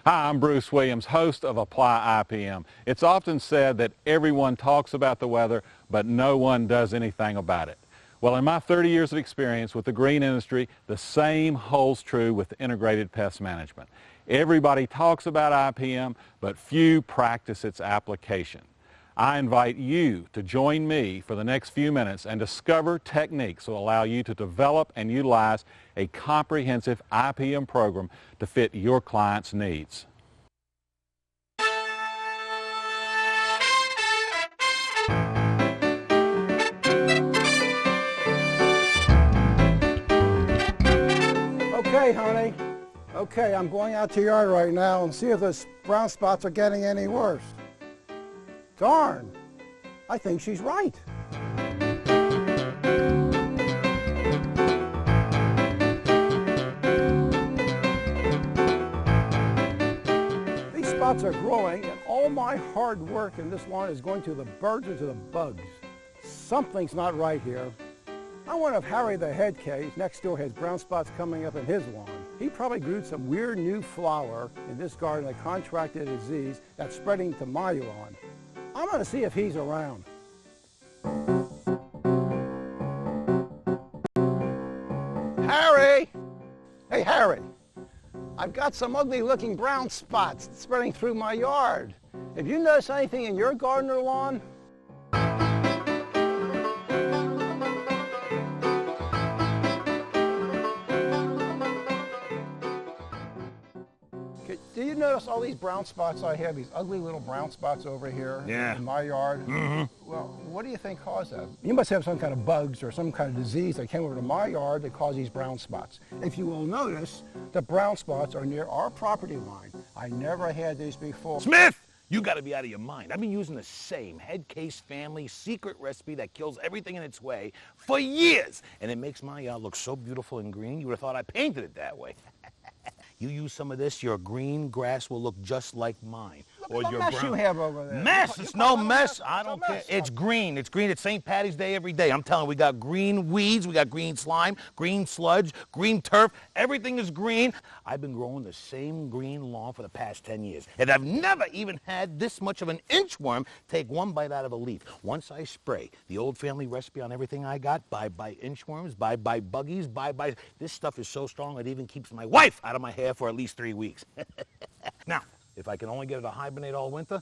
Hi, I'm Bruce Williams, host of Apply IPM. It's often said that everyone talks about the weather, but no one does anything about it. Well, in my 30 years of experience with the green industry, the same holds true with integrated pest management. Everybody talks about IPM, but few practice its application. I invite you to join me for the next few minutes and discover techniques that will allow you to develop and utilize a comprehensive IPM program to fit your client's needs. Okay, honey. Okay, I'm going out to your yard right now and see if those brown spots are getting any worse. Darn, I think she's right. These spots are growing, and all my hard work in this lawn is going to the birds and to the bugs. Something's not right here. I wonder if Harry the head case next door has brown spots coming up in his lawn. He probably grew some weird new flower in this garden that contracted a disease that's spreading to my lawn. I'm going to see if he's around. Harry! Hey, Harry. I've got some ugly looking brown spots spreading through my yard. Have you noticed anything in your garden or lawn? Do you notice all these brown spots I have, these ugly little brown spots over here in my yard? Well, what do you think caused that? You must have some kind of bugs or some kind of disease that came over to my yard that caused these brown spots. If you will notice, the brown spots are near our property line. I never had these before. Smith! You gotta be out of your mind. I've been using the same head case family secret recipe that kills everything in its way for years. And it makes my yard look so beautiful and green, you would have thought I painted it that way. You use some of this, your green grass will look just like mine. Look at the mess you have over there. Mess? It's no mess. I don't care. It's green. It's green. It's St. Patty's Day every day. I'm telling you, we got green weeds, we got green slime, green sludge, green turf. Everything is green. I've been growing the same green lawn for the past 10 years. And I've never even had this much of an inchworm take one bite out of a leaf. Once I spray the old family recipe on everything I got, bye-bye inchworms, bye-bye buggies, bye-bye. This stuff is so strong it even keeps my wife out of my hair for at least 3 weeks. Now, if I can only get it to hibernate all winter,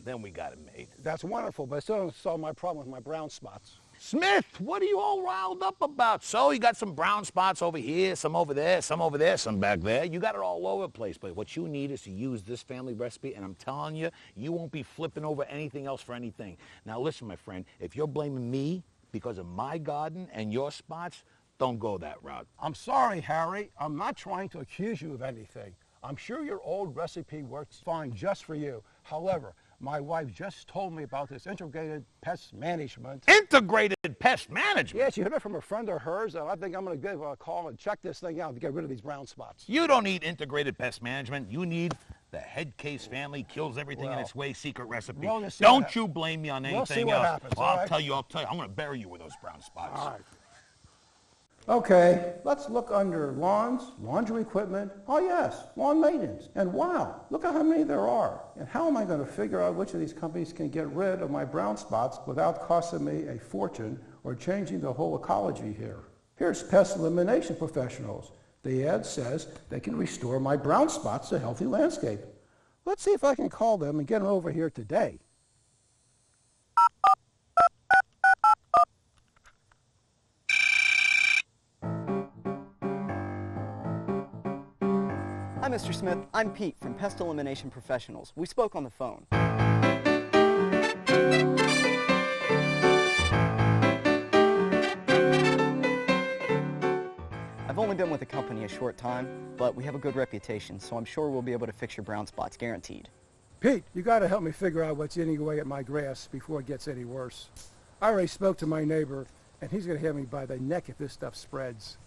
then we got it made. That's wonderful, but it still doesn't solve my problem with my brown spots. Smith, what are you all riled up about? So you got some brown spots over here, some over there, some back there. You got it all over the place, but what you need is to use this family recipe, and I'm telling you, you won't be flipping over anything else for anything. Now listen, my friend, if you're blaming me because of my garden and your spots, don't go that route. I'm sorry, Harry. I'm not trying to accuse you of anything. I'm sure your old recipe works fine just for you. However, my wife just told me about this integrated pest management. Integrated pest management? Yeah, she heard it from a friend of hers, and I think I'm going to give her a call and check this thing out to get rid of these brown spots. You don't need integrated pest management. You need the head case family kills everything in its way secret recipe. Don't you blame me on anything else. We'll see what happens. Well, I'll tell you. I'm going to bury you with those brown spots. All right. Okay, let's look under lawns, laundry equipment, oh yes, lawn maintenance. And wow, look at how many there are. And how am I going to figure out which of these companies can get rid of my brown spots without costing me a fortune or changing the whole ecology here? Here's Pest Elimination Professionals. The ad says they can restore my brown spots to a healthy landscape. Let's see if I can call them and get them over here today. Hi, Mr. Smith. I'm Pete from Pest Elimination Professionals. We spoke on the phone. I've only been with the company a short time, but we have a good reputation, so I'm sure we'll be able to fix your brown spots, guaranteed. Pete, you got to help me figure out what's eating away at my grass before it gets any worse. I already spoke to my neighbor, and he's going to have me by the neck if this stuff spreads.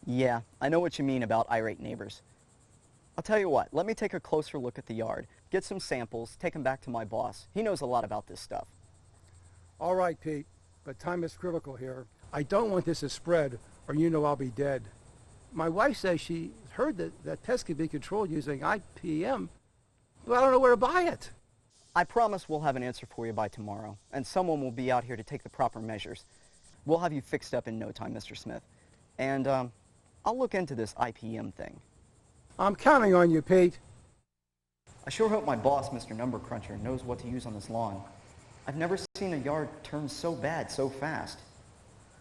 Yeah, I know what you mean about irate neighbors. I'll tell you what, let me take a closer look at the yard, get some samples, take them back to my boss. He knows a lot about this stuff. All right, Pete, but time is critical here. I don't want this to spread, or you know I'll be dead. My wife says she heard that pests can be controlled using IPM, But I don't know where to buy it. I promise we'll have an answer for you by tomorrow, and someone will be out here to take the proper measures. We'll have you fixed up in no time, Mr. Smith. And I'll look into this IPM thing. I'm counting on you, Pete. I sure hope my boss, Mr. Number Cruncher, knows what to use on this lawn. I've never seen a yard turn so bad so fast.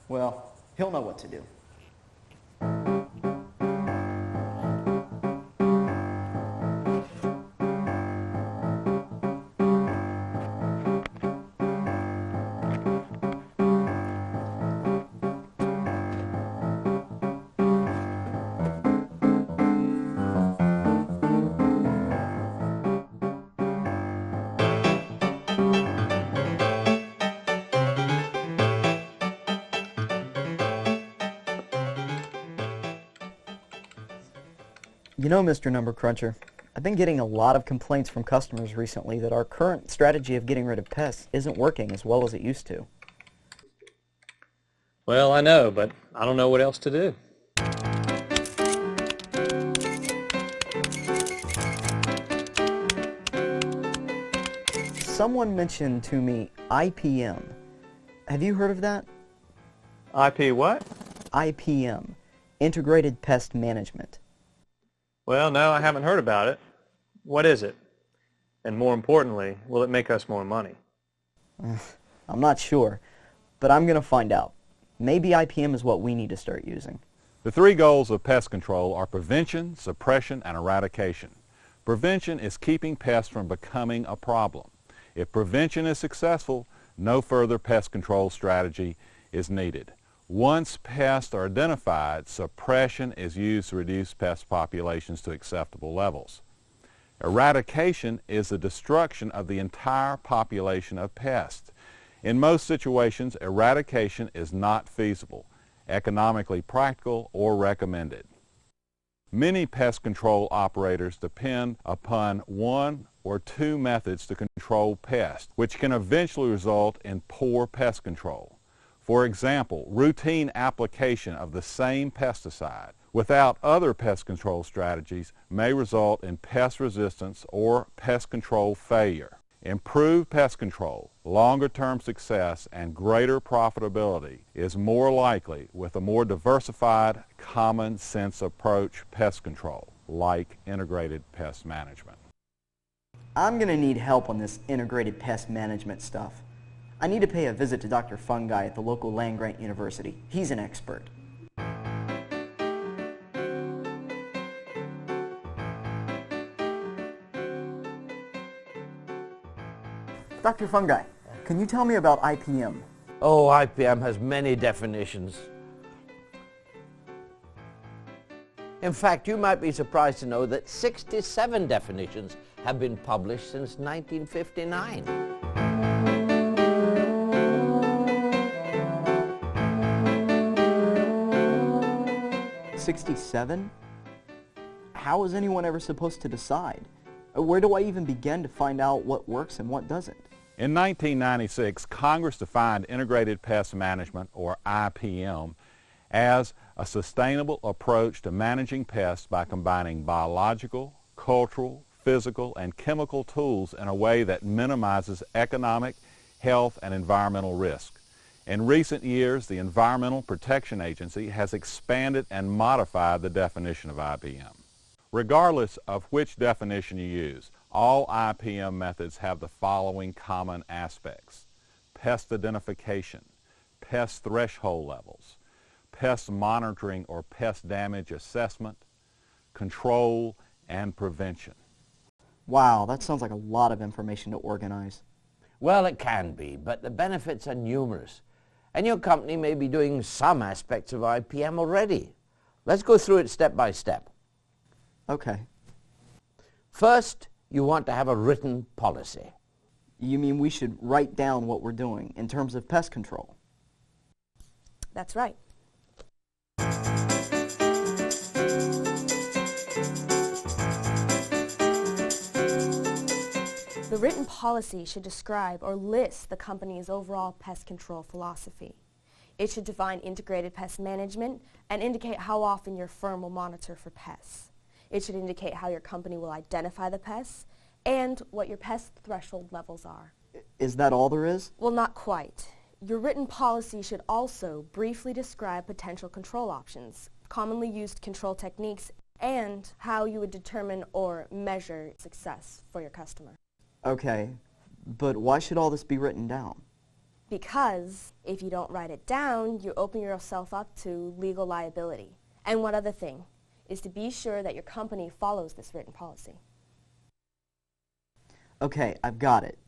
Well, he'll know what to do. You know, Mr. Number Cruncher, I've been getting a lot of complaints from customers recently that our current strategy of getting rid of pests isn't working as well as it used to. Well, I know, but I don't know what else to do. Someone mentioned to me IPM. Have you heard of that? IP what? IPM, Integrated Pest Management. Well, no, I haven't heard about it. What is it? And more importantly, will it make us more money? I'm not sure, but I'm going to find out. Maybe IPM is what we need to start using. The three goals of pest control are prevention, suppression, and eradication. Prevention is keeping pests from becoming a problem. If prevention is successful, no further pest control strategy is needed. Once pests are identified, suppression is used to reduce pest populations to acceptable levels. Eradication is the destruction of the entire population of pests. In most situations, eradication is not feasible, economically practical, or recommended. Many pest control operators depend upon one or two methods to control pests, which can eventually result in poor pest control. For example, routine application of the same pesticide without other pest control strategies may result in pest resistance or pest control failure. Improved pest control, longer-term success, and greater profitability is more likely with a more diversified, common-sense approach pest control, like integrated pest management. I'm going to need help on this integrated pest management stuff. I need to pay a visit to Dr. Fungi at the local land-grant university. He's an expert. Dr. Fungi, can you tell me about IPM? Oh, IPM has many definitions. In fact, you might be surprised to know that 67 definitions have been published since 1959. 67? How is anyone ever supposed to decide? Where do I even begin to find out what works and what doesn't? In 1996, Congress defined integrated pest management, or IPM, as a sustainable approach to managing pests by combining biological, cultural, physical, and chemical tools in a way that minimizes economic, health, and environmental risk. In recent years, the Environmental Protection Agency has expanded and modified the definition of IPM. Regardless of which definition you use, all IPM methods have the following common aspects: pest identification, pest threshold levels, pest monitoring or pest damage assessment, control, and prevention. Wow, that sounds like a lot of information to organize. Well, it can be, but the benefits are numerous. And your company may be doing some aspects of IPM already. Let's go through it step by step. Okay. First, you want to have a written policy. You mean we should write down what we're doing in terms of pest control? That's right. The written policy should describe or list the company's overall pest control philosophy. It should define integrated pest management and indicate how often your firm will monitor for pests. It should indicate how your company will identify the pests and what your pest threshold levels are. Is that all there is? Well, not quite. Your written policy should also briefly describe potential control options, commonly used control techniques, and how you would determine or measure success for your customer. Okay, but why should all this be written down? Because if you don't write it down, you open yourself up to legal liability. And one other thing is to be sure that your company follows this written policy. Okay, I've got it.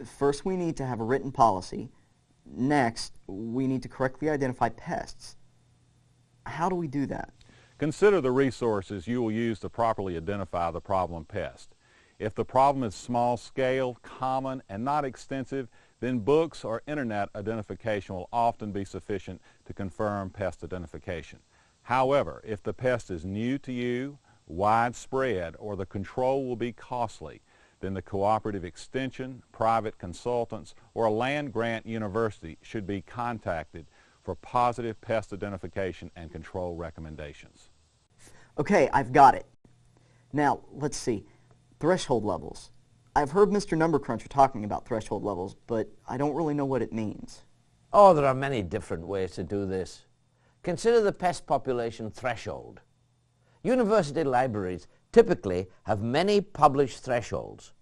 First, we need to have a written policy. Next, we need to correctly identify pests. How do we do that? Consider the resources you will use to properly identify the problem pest. If the problem is small scale, common, and not extensive, then books or internet identification will often be sufficient to confirm pest identification. However, if the pest is new to you, widespread, or the control will be costly, then the cooperative extension, private consultants, or a land-grant university should be contacted for positive pest identification and control recommendations. Okay, I've got it. Now, let's see. Threshold levels. I've heard Mr. Number Cruncher talking about threshold levels, but I don't really know what it means. Oh, there are many different ways to do this. Consider the pest population threshold. University libraries typically have many published thresholds,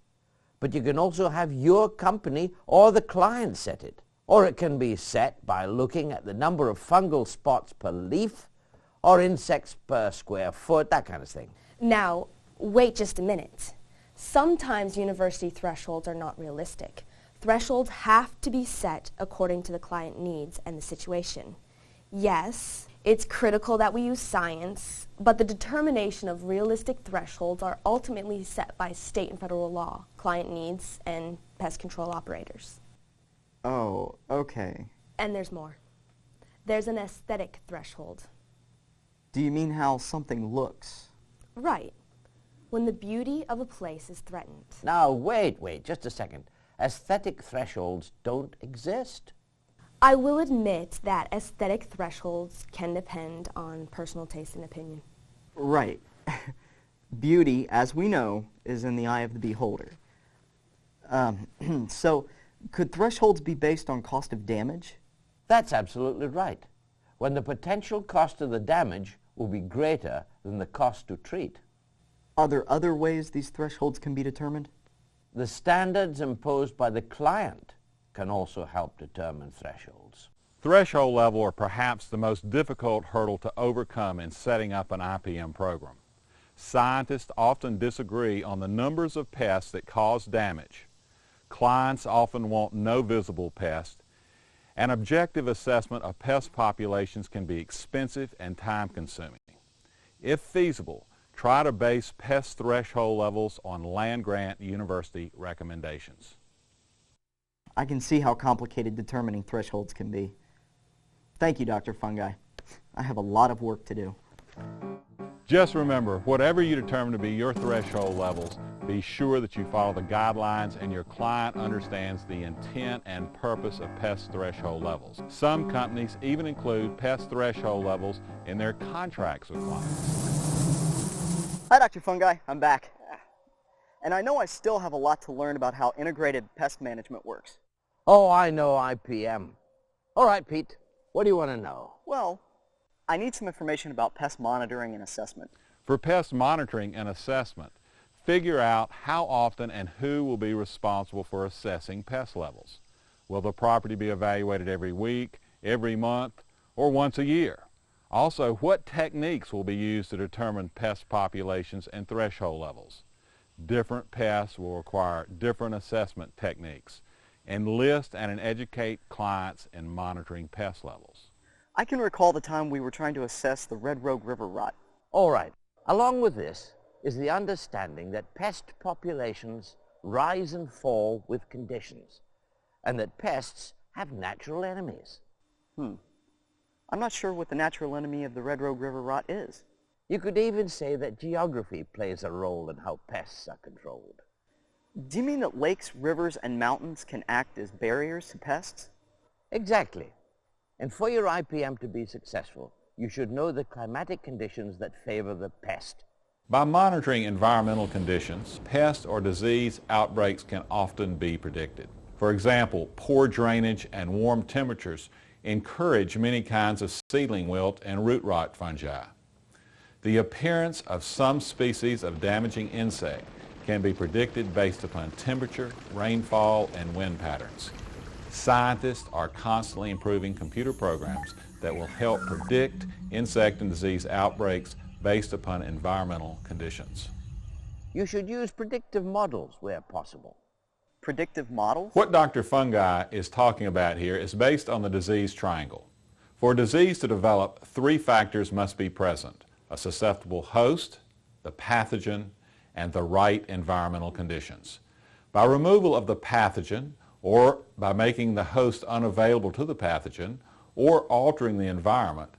but you can also have your company or the client set it. Or it can be set by looking at the number of fungal spots per leaf or insects per square foot, that kind of thing. Now, wait just a minute. Sometimes university thresholds are not realistic. Thresholds have to be set according to the client needs and the situation. Yes, it's critical that we use science, but the determination of realistic thresholds are ultimately set by state and federal law, client needs, and pest control operators. Oh, okay. And there's more. There's an aesthetic threshold. Do you mean how something looks? Right. When the beauty of a place is threatened. Now, wait, just a second. Aesthetic thresholds don't exist. I will admit that aesthetic thresholds can depend on personal taste and opinion. Right. Beauty, as we know, is in the eye of the beholder. So, could thresholds be based on cost of damage? That's absolutely right. When the potential cost of the damage will be greater than the cost to treat. Are there other ways these thresholds can be determined? The standards imposed by the client can also help determine thresholds. Threshold level are perhaps the most difficult hurdle to overcome in setting up an IPM program. Scientists often disagree on the numbers of pests that cause damage. Clients often want no visible pest. An objective assessment of pest populations can be expensive and time-consuming. If feasible, try to base pest threshold levels on land-grant university recommendations. I can see how complicated determining thresholds can be. Thank you, Dr. Fungi. I have a lot of work to do. Just remember, whatever you determine to be your threshold levels, be sure that you follow the guidelines and your client understands the intent and purpose of pest threshold levels. Some companies even include pest threshold levels in their contracts with clients. Hi, Dr. Fungi. I'm back. And I know I still have a lot to learn about how integrated pest management works. Oh, I know IPM. All right, Pete, what do you want to know? Well, I need some information about pest monitoring and assessment. For pest monitoring and assessment, figure out how often and who will be responsible for assessing pest levels. Will the property be evaluated every week, every month, or once a year? Also, what techniques will be used to determine pest populations and threshold levels? Different pests will require different assessment techniques. Enlist and educate clients in monitoring pest levels. I can recall the time we were trying to assess the red rogue river rot. All right. Along with this is the understanding that pest populations rise and fall with conditions, and that pests have natural enemies. I'm not sure what the natural enemy of the red rogue river rot is. You could even say that geography plays a role in how pests are controlled. Do you mean that lakes, rivers, and mountains can act as barriers to pests? Exactly. And for your IPM to be successful, you should know the climatic conditions that favor the pest. By monitoring environmental conditions, pest or disease outbreaks can often be predicted. For example, poor drainage and warm temperatures encourage many kinds of seedling wilt and root rot fungi. The appearance of some species of damaging insect can be predicted based upon temperature, rainfall, and wind patterns. Scientists are constantly improving computer programs that will help predict insect and disease outbreaks based upon environmental conditions. You should use predictive models where possible. Predictive models? What Dr. Fungi is talking about here is based on the disease triangle. For a disease to develop, 3 factors must be present: a susceptible host, the pathogen, and the right environmental conditions. By removal of the pathogen, or by making the host unavailable to the pathogen, or altering the environment,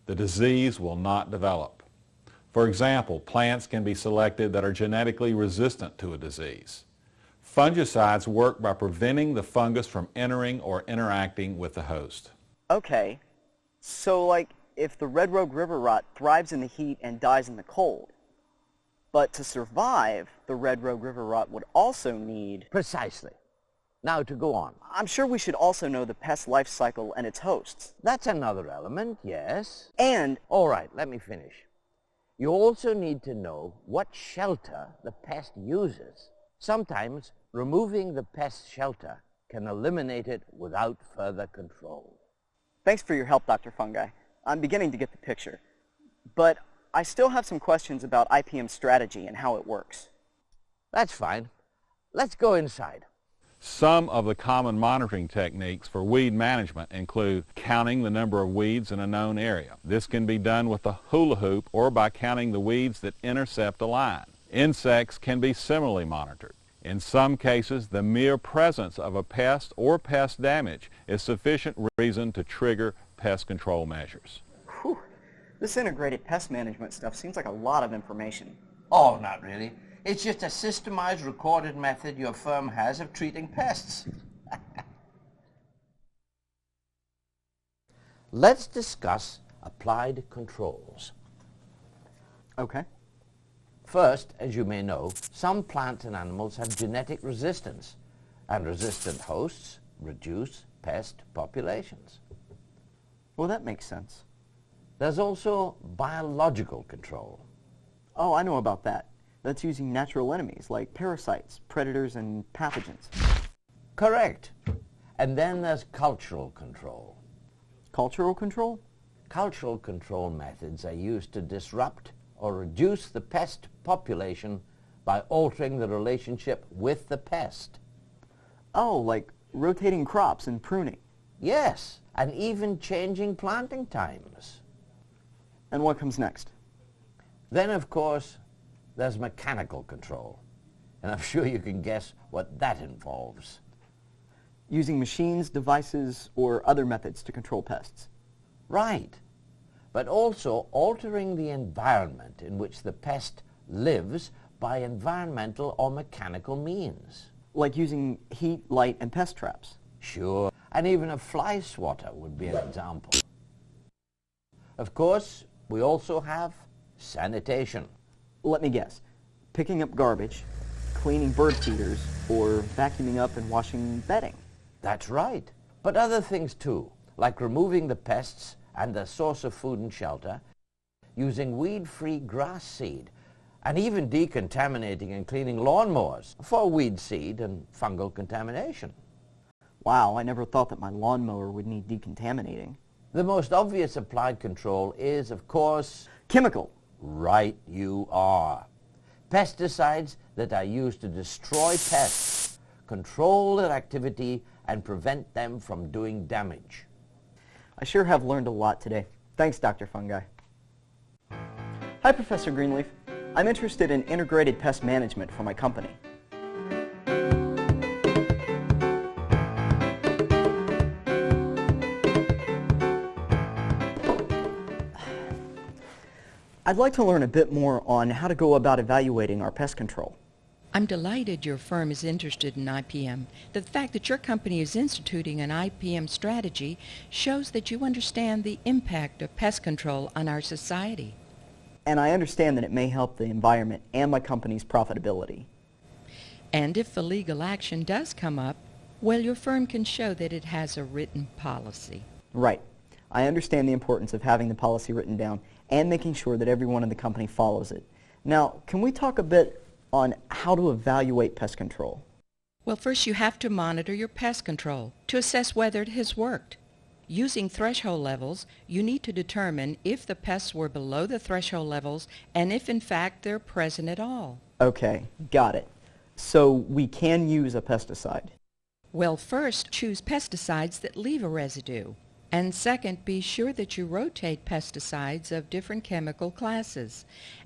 the disease will not develop. For example, plants can be selected that are genetically resistant to a disease. Fungicides work by preventing the fungus from entering or interacting with the host. Okay, so like if the red rogue river rot thrives in the heat and dies in the cold, but to survive, the red rogue river rot would also need... Precisely. Now to go on. I'm sure we should also know the pest life cycle and its hosts. That's another element, yes. And... All right, let me finish. You also need to know what shelter the pest uses. Sometimes removing the pest shelter can eliminate it without further control. Thanks for your help, Dr. Fungi. I'm beginning to get the picture. But I still have some questions about IPM strategy and how it works. That's fine. Let's go inside. Some of the common monitoring techniques for weed management include counting the number of weeds in a known area. This can be done with a hula hoop or by counting the weeds that intercept a line. Insects can be similarly monitored. In some cases, the mere presence of a pest or pest damage is sufficient reason to trigger pest control measures. Whew. This integrated pest management stuff seems like a lot of information. Oh, not really. It's just a systemized, recorded method your firm has of treating pests. Let's discuss applied controls. Okay. First, as you may know, some plants and animals have genetic resistance, and resistant hosts reduce pest populations. Well, that makes sense. There's also biological control. Oh, I know about that. That's using natural enemies like parasites, predators, and pathogens. Correct. And then there's cultural control. Cultural control? Cultural control methods are used to disrupt or reduce the pest population by altering the relationship with the pest. Oh, like rotating crops and pruning. Yes, and even changing planting times. And what comes next? Then, of course, there's mechanical control. And I'm sure you can guess what that involves. Using machines, devices, or other methods to control pests. Right. But also altering the environment in which the pest lives by environmental or mechanical means. Like using heat, light, and pest traps. Sure. And even a fly swatter would be an example. Of course, we also have sanitation. Let me guess. Picking up garbage, cleaning bird feeders, or vacuuming up and washing bedding. That's right. But other things too, like removing the pests and their source of food and shelter, using weed-free grass seed, and even decontaminating and cleaning lawnmowers for weed seed and fungal contamination. Wow, I never thought that my lawnmower would need decontaminating. The most obvious applied control is, of course, chemical. Right you are. Pesticides that are used to destroy pests, control their activity, and prevent them from doing damage. I sure have learned a lot today. Thanks, Dr. Fungi. Hi, Professor Greenleaf. I'm interested in integrated pest management for my company. I'd like to learn a bit more on how to go about evaluating our pest control. I'm delighted your firm is interested in IPM. The fact that your company is instituting an IPM strategy shows that you understand the impact of pest control on our society. And I understand that it may help the environment and my company's profitability. And if the legal action does come up, well, your firm can show that it has a written policy. Right. I understand the importance of having the policy written down and making sure that everyone in the company follows it. Now, can we talk a bit on how to evaluate pest control? Well, first you have to monitor your pest control to assess whether it has worked. Using threshold levels, you need to determine if the pests were below the threshold levels and if in fact they're present at all. Okay, got it. So we can use a pesticide. Well, first, choose pesticides that leave a residue. And second, be sure that you rotate pesticides of different chemical classes.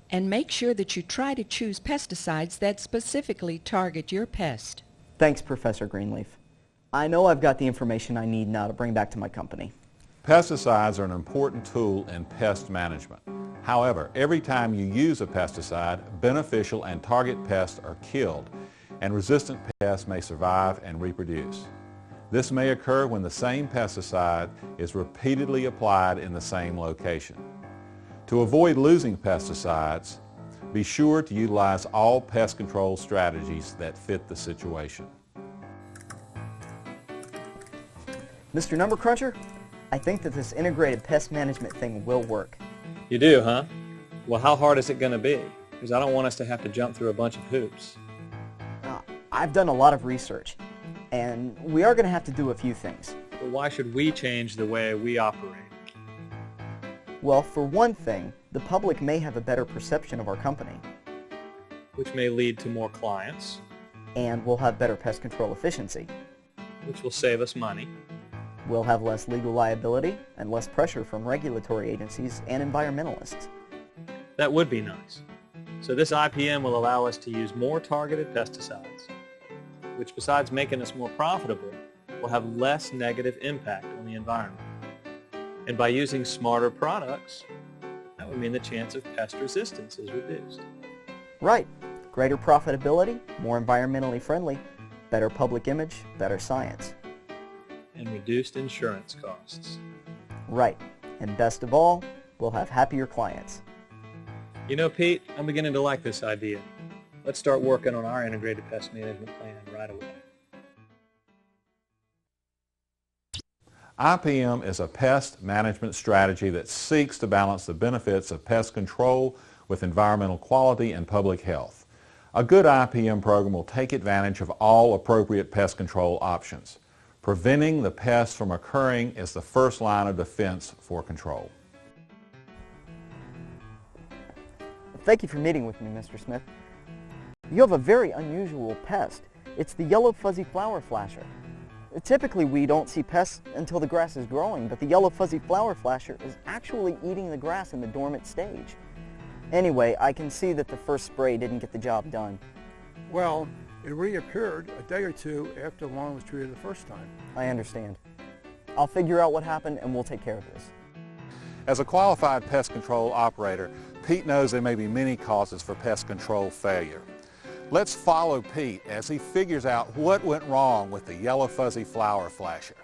And make sure that you try to choose pesticides that specifically target your pest. Thanks, Professor Greenleaf. I know I've got the information I need now to bring back to my company. Pesticides are an important tool in pest management. However, every time you use a pesticide, beneficial and target pests are killed, and resistant pests may survive and reproduce. This may occur when the same pesticide is repeatedly applied in the same location. To avoid losing pesticides, be sure to utilize all pest control strategies that fit the situation. Mr. Number Cruncher, I think that this integrated pest management thing will work. You do, huh? Well, how hard is it going to be? Because I don't want us to have to jump through a bunch of hoops. I've done a lot of research, and we are going to have to do a few things. But why should we change the way we operate? Well, for one thing, the public may have a better perception of our company. Which may lead to more clients. And we'll have better pest control efficiency. Which will save us money. We'll have less legal liability and less pressure from regulatory agencies and environmentalists. That would be nice. So this IPM will allow us to use more targeted pesticides, which besides making us more profitable, will have less negative impact on the environment. And by using smarter products, that would mean the chance of pest resistance is reduced. Right. Greater profitability, more environmentally friendly, better public image, better science. And reduced insurance costs. Right. And best of all, we'll have happier clients. You know, Pete, I'm beginning to like this idea. Let's start working on our integrated pest management plan right away. IPM is a pest management strategy that seeks to balance the benefits of pest control with environmental quality and public health. A good IPM program will take advantage of all appropriate pest control options. Preventing the pests from occurring is the first line of defense for control. Thank you for meeting with me, Mr. Smith. You have a very unusual pest. It's the yellow fuzzy flower flasher. Typically, we don't see pests until the grass is growing, but the yellow fuzzy flower flasher is actually eating the grass in the dormant stage. Anyway, I can see that the first spray didn't get the job done. Well, it reappeared a day or two after the lawn was treated the first time. I understand. I'll figure out what happened and we'll take care of this. As a qualified pest control operator, Pete knows there may be many causes for pest control failure. Let's follow Pete as he figures out what went wrong with the yellow fuzzy flower flasher.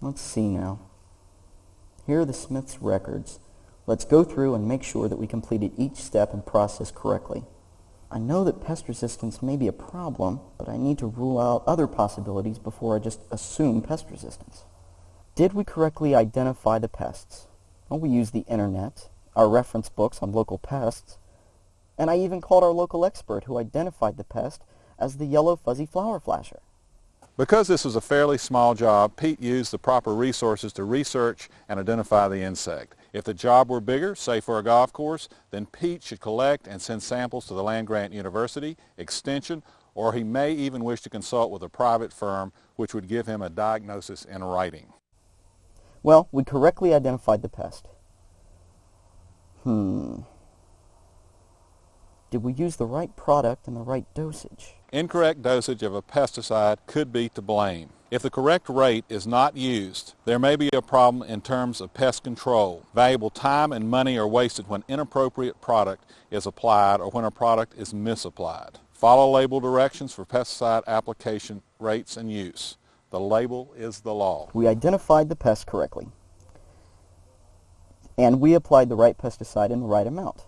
Let's see now. Here are the Smith's records. Let's go through and make sure that we completed each step and process correctly. I know that pest resistance may be a problem, but I need to rule out other possibilities before I just assume pest resistance. Did we correctly identify the pests? Well, we used the internet, our reference books on local pests, and I even called our local expert who identified the pest as the yellow fuzzy flower flasher. Because this was a fairly small job, Pete used the proper resources to research and identify the insect. If the job were bigger, say for a golf course, then Pete should collect and send samples to the land-grant university, extension, or he may even wish to consult with a private firm which would give him a diagnosis in writing. Well, we correctly identified the pest. Did we use the right product and the right dosage? Incorrect dosage of a pesticide could be to blame. If the correct rate is not used, there may be a problem in terms of pest control. Valuable time and money are wasted when inappropriate product is applied or when a product is misapplied. Follow label directions for pesticide application rates and use. The label is the law. We identified the pest correctly. And we applied the right pesticide in the right amount.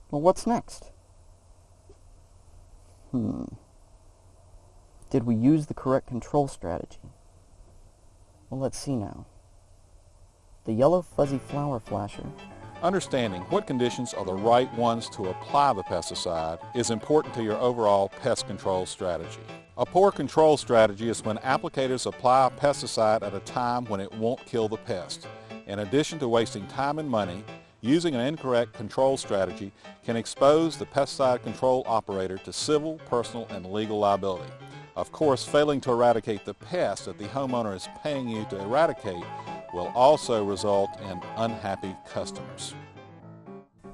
Well, what's next? Did we use the correct control strategy? Well, let's see now. The yellow fuzzy flower flasher. Understanding what conditions are the right ones to apply the pesticide is important to your overall pest control strategy. A poor control strategy is when applicators apply a pesticide at a time when it won't kill the pest. In addition to wasting time and money, using an incorrect control strategy can expose the pesticide control operator to civil, personal, and legal liability. Of course, failing to eradicate the pest that the homeowner is paying you to eradicate will also result in unhappy customers.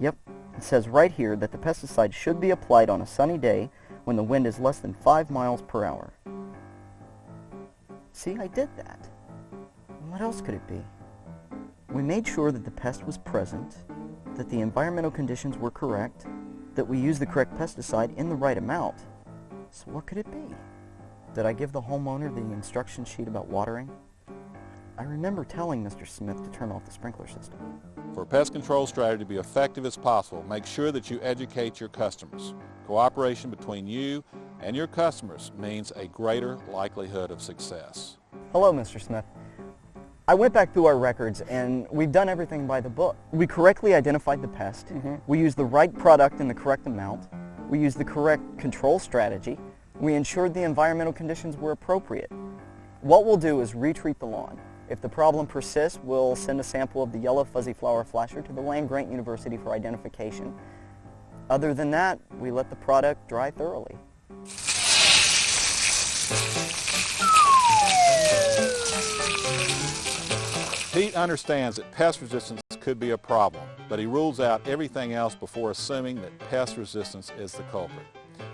Yep, it says right here that the pesticide should be applied on a sunny day when the wind is less than 5 miles per hour. See, I did that. What else could it be? We made sure that the pest was present, that the environmental conditions were correct, that we used the correct pesticide in the right amount. So what could it be? Did I give the homeowner the instruction sheet about watering? I remember telling Mr. Smith to turn off the sprinkler system. For pest control strategy to be effective as possible, make sure that you educate your customers. Cooperation between you and your customers means a greater likelihood of success. Hello, Mr. Smith. I went back through our records and we've done everything by the book. We correctly identified the pest. We used the right product in the correct amount. We used the correct control strategy. We ensured the environmental conditions were appropriate. What we'll do is retreat the lawn. If the problem persists, we'll send a sample of the yellow fuzzy flower flasher to the land-grant university for identification. Other than that, we let the product dry thoroughly. Pete understands that pest resistance could be a problem, but he rules out everything else before assuming that pest resistance is the culprit.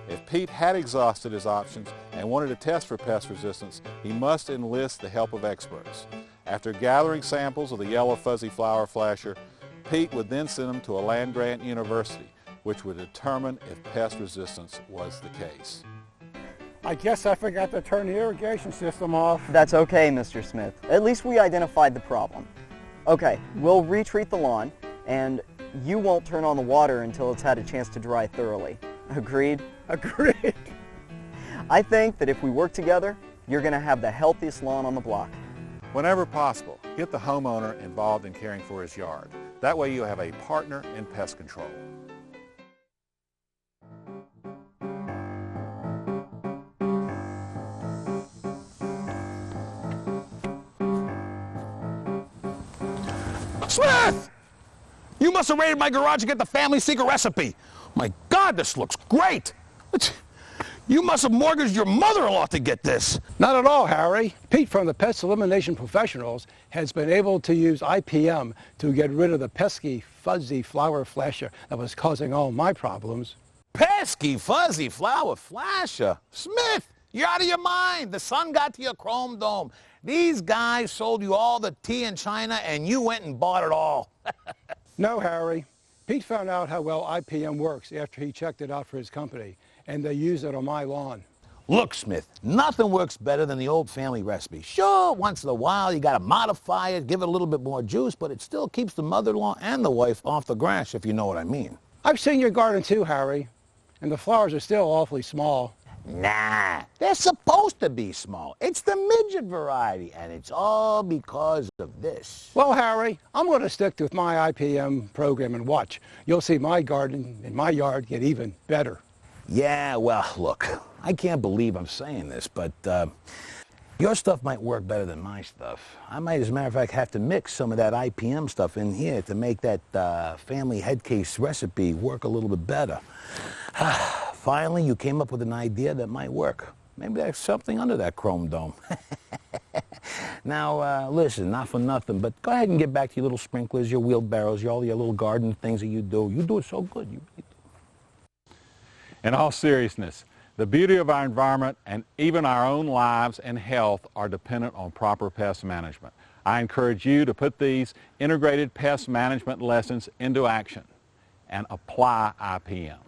If Pete had exhausted his options and wanted to test for pest resistance, he must enlist the help of experts. After gathering samples of the yellow fuzzy flower flasher, Pete would then send them to a land-grant university, which would determine if pest resistance was the case. I guess I forgot to turn the irrigation system off. That's okay, Mr. Smith. At least we identified the problem. Okay, we'll retreat the lawn, and you won't turn on the water until it's had a chance to dry thoroughly. Agreed? Agreed. I think that if we work together, you're going to have the healthiest lawn on the block. Whenever possible, get the homeowner involved in caring for his yard. That way you have a partner in pest control. Smith! You must have raided my garage to get the family secret recipe. My God, this looks great. You must have mortgaged your mother-in-law to get this. Not at all, Harry. Pete from the Pest Elimination Professionals has been able to use IPM to get rid of the pesky, fuzzy flower flasher that was causing all my problems. Pesky, fuzzy flower flasher? Smith, you're out of your mind. The sun got to your chrome dome. These guys sold you all the tea in China and you went and bought it all. No, Harry. Pete found out how well IPM works after he checked it out for his company, and they use it on my lawn. Look, Smith, nothing works better than the old family recipe. Sure, once in a while you got to modify it, give it a little bit more juice, but it still keeps the mother-in-law and the wife off the grass, if you know what I mean. I've seen your garden too, Harry, and the flowers are still awfully small. Nah, they're supposed to be small. It's the midget variety, and it's all because of this. Well, Harry, I'm going to stick with my IPM program and watch. You'll see my garden and my yard get even better. Yeah, well, look, I can't believe I'm saying this, but your stuff might work better than my stuff. I might, as a matter of fact, have to mix some of that IPM stuff in here to make that family head case recipe work a little bit better. Finally, you came up with an idea that might work. Maybe there's something under that chrome dome. Now, listen, not for nothing, but go ahead and get back to your little sprinklers, your wheelbarrows, all your little garden things that you do. You do it so good. You really do. In all seriousness, the beauty of our environment and even our own lives and health are dependent on proper pest management. I encourage you to put these integrated pest management lessons into action and apply IPM.